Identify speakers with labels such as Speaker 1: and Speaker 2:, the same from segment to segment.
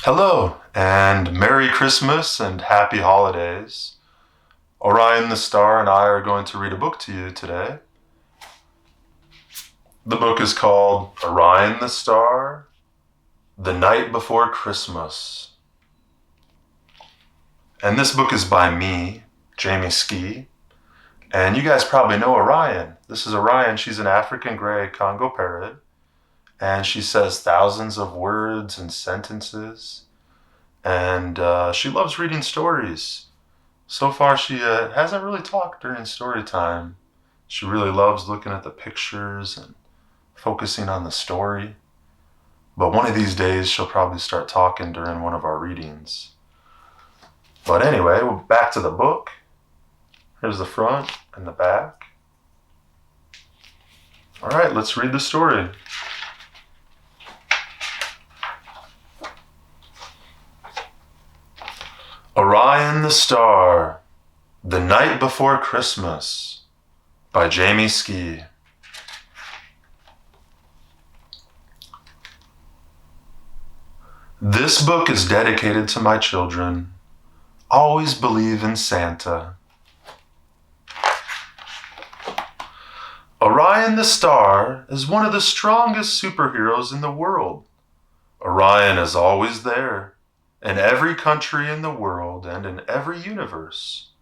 Speaker 1: Hello, and Merry Christmas and Happy Holidays. Orion the Star and I are going to read a book to you today. The book is called Orion the Star, The Night Before Christmas. And this book is by me, Jamie Skeie. And you guys probably know Orion. This is Orion. She's an African gray Congo parrot. And she says thousands of words and sentences. And she loves reading stories. So far, she hasn't really talked during story time. She really loves looking at the pictures and focusing on the story. But one of these days, she'll probably start talking during one of our readings. But anyway, back to the book. Here's the front and the back. All right, let's read the story. Orion the Star, The Night Before Christmas, by Jamie Skeie. This book is dedicated to my children. Always believe in Santa. Orion the Star is one of the strongest superheroes in the world. Orion is always there, in every country in the world and in every universe.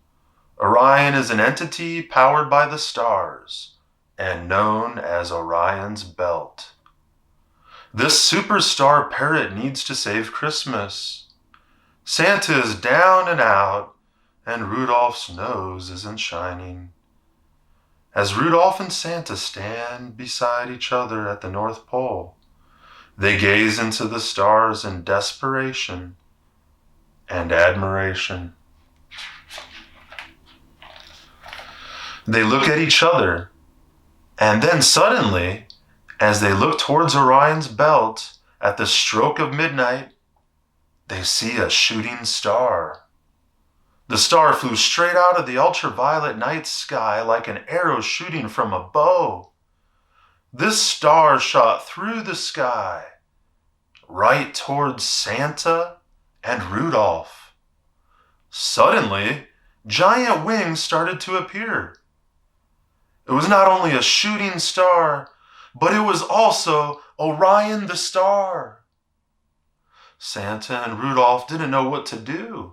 Speaker 1: Orion is an entity powered by the stars and known as Orion's Belt. This superstar parrot needs to save Christmas. Santa is down and out, and Rudolph's nose isn't shining. As Rudolph and Santa stand beside each other at the North Pole, they gaze into the stars in desperation and admiration. They look at each other, and then suddenly, as they look towards Orion's Belt at the stroke of midnight, they see a shooting star. The star flew straight out of the ultraviolet night sky like an arrow shooting from a bow. This star shot through the sky, right towards Santa and Rudolph. Suddenly, giant wings started to appear. It was not only a shooting star, but it was also Orion the Star. Santa and Rudolph didn't know what to do.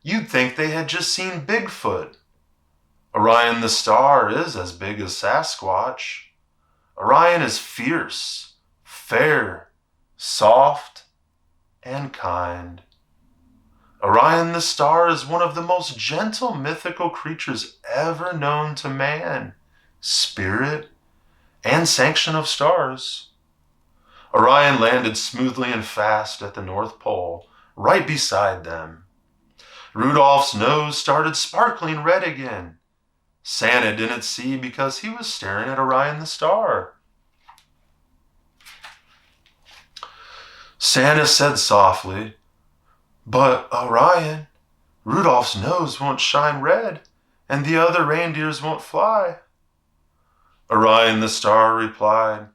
Speaker 1: You'd think they had just seen Bigfoot. Orion the Star is as big as Sasquatch. Orion is fierce, fair, soft, and kind. Orion the Star is one of the most gentle mythical creatures ever known to man, spirit, and sanction of stars. Orion landed smoothly and fast at the North Pole, right beside them. Rudolph's nose started sparkling red again. Santa didn't see because he was staring at Orion the Star. Santa said softly, "But Orion, Rudolph's nose won't shine red, and the other reindeers won't fly." Orion the Star replied,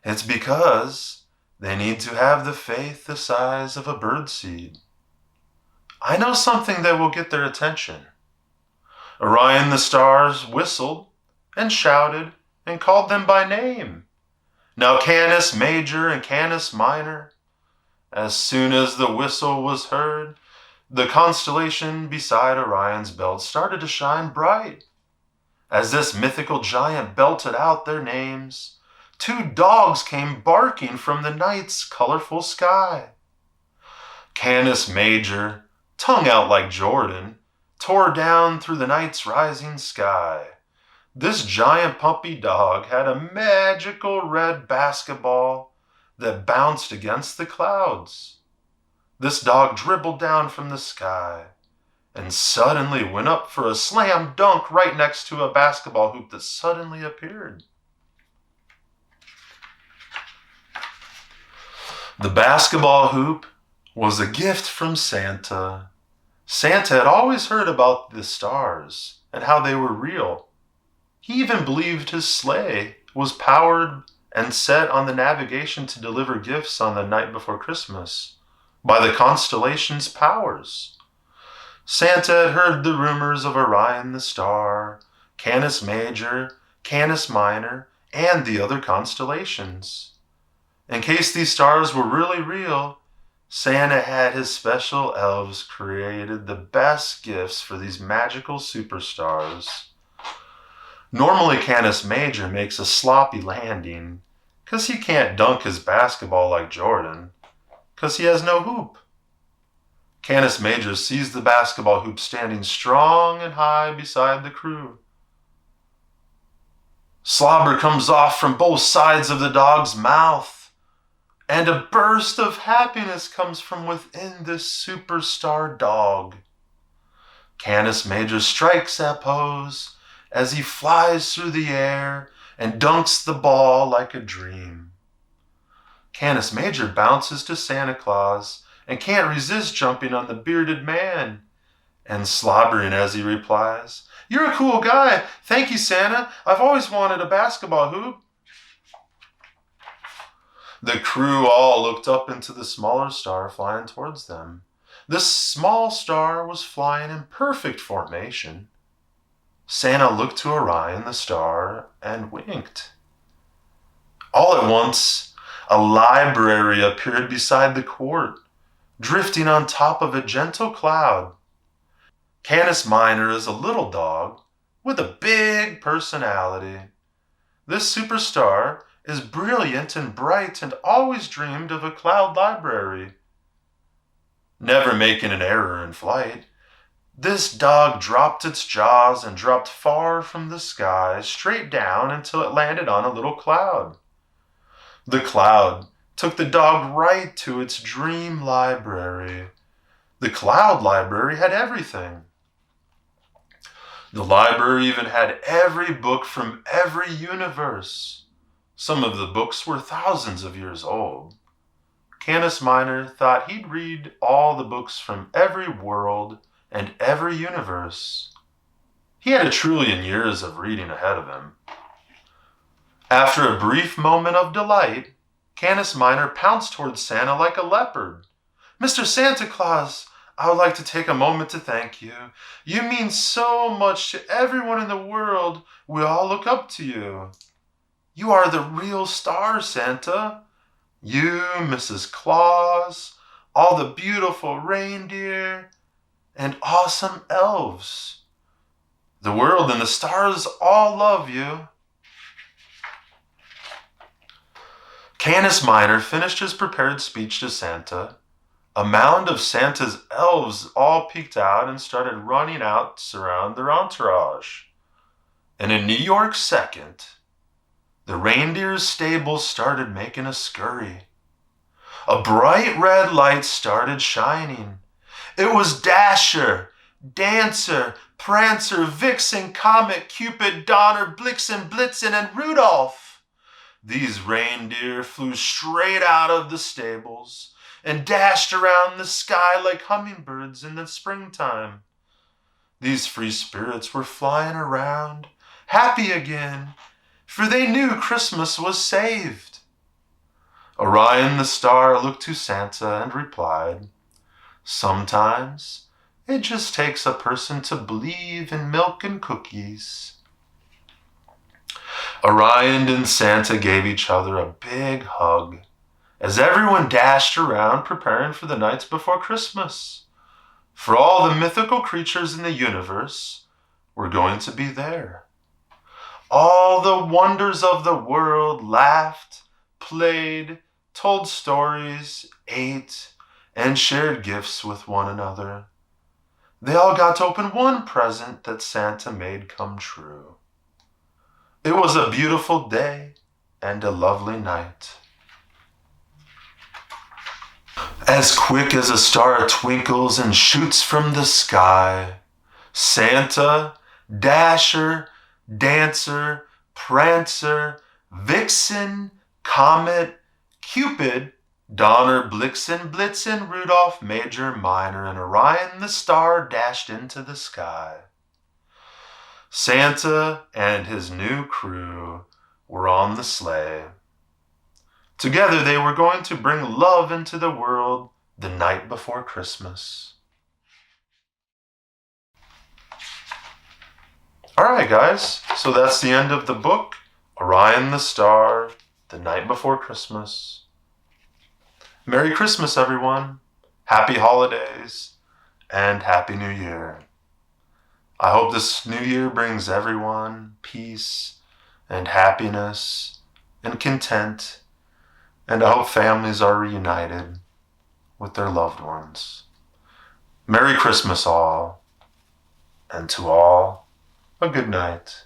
Speaker 1: "It's because they need to have the faith the size of a birdseed. I know something that will get their attention." Orion the Star whistled and shouted and called them by name. Now Canis Major and Canis Minor. As soon as the whistle was heard, the constellation beside Orion's Belt started to shine bright. As this mythical giant belted out their names, two dogs came barking from the night's colorful sky. Canis Major, tongue out like Jordan, tore down through the night's rising sky. This giant puppy dog had a magical red basketball that bounced against the clouds. This dog dribbled down from the sky and suddenly went up for a slam dunk right next to a basketball hoop that suddenly appeared. The basketball hoop was a gift from Santa. Santa had always heard about the stars and how they were real. He even believed his sleigh was powered and set on the navigation to deliver gifts on the night before Christmas. by the constellation's powers. Santa had heard the rumors of Orion the Star, Canis Major, Canis Minor, and the other constellations. In case these stars were really real, Santa had his special elves created the best gifts for these magical superstars. Normally, Canis Major makes a sloppy landing, 'cause he can't dunk his basketball like Jordan, 'cause he has no hoop. Canis Major sees the basketball hoop standing strong and high beside the crew. Slobber comes off from both sides of the dog's mouth, and a burst of happiness comes from within this superstar dog. Canis Major strikes that pose as he flies through the air and dunks the ball like a dream. Canis Major bounces to Santa Claus and can't resist jumping on the bearded man and slobbering as he replies, "You're a cool guy. Thank you, Santa. I've always wanted a basketball hoop." The crew all looked up into the smaller star flying towards them. This small star was flying in perfect formation. Santa looked to Orion the Star and winked. All at once, a library appeared beside the court, drifting on top of a gentle cloud. Canis Minor is a little dog with a big personality. This superstar is brilliant and bright and always dreamed of a cloud library. Never making an error in flight, this dog dropped its jaws and dropped far from the sky, straight down until it landed on a little cloud. The cloud took the dog right to its dream library. The cloud library had everything. The library even had every book from every universe. Some of the books were thousands of years old. Canis Minor thought he'd read all the books from every world and every universe. He had 1,000,000,000,000 years of reading ahead of him. After a brief moment of delight, Canis Minor pounced towards Santa like a leopard. "Mr. Santa Claus, I would like to take a moment to thank you. You mean so much to everyone in the world. We all look up to you. You are the real star, Santa. You, Mrs. Claus, all the beautiful reindeer, and awesome elves. The world and the stars all love you." Canis Minor finished his prepared speech to Santa. A mound of Santa's elves all peeked out and started running out to surround their entourage. In a New York second, the reindeer's stables started making a scurry. A bright red light started shining. It was Dasher, Dancer, Prancer, Vixen, Comet, Cupid, Donner, Blixen, Blitzen, and Rudolph. These reindeer flew straight out of the stables and dashed around the sky like hummingbirds in the springtime. These free spirits were flying around, happy again, for they knew Christmas was saved. Orion the Star looked to Santa and replied, "Sometimes it just takes a person to believe in milk and cookies." Orion and Santa gave each other a big hug as everyone dashed around preparing for the nights before Christmas. For all the mythical creatures in the universe were going to be there. All the wonders of the world laughed, played, told stories, ate, and shared gifts with one another. They all got to open one present that Santa made come true. It was a beautiful day and a lovely night. As quick as a star twinkles and shoots from the sky, Santa, Dasher, Dancer, Prancer, Vixen, Comet, Cupid, Donner, Blixen, Blitzen, Rudolph, Major, Minor, and Orion the Star dashed into the sky. Santa and his new crew were on the sleigh. Together they were going to bring love into the world the Night Before Christmas. Alright guys, so that's the end of the book, Orion the Star, the Night Before Christmas. Merry Christmas everyone, Happy Holidays, and Happy New Year. I hope this new year brings everyone peace and happiness and content, and I hope families are reunited with their loved ones. Merry Christmas all, and to all, a good night.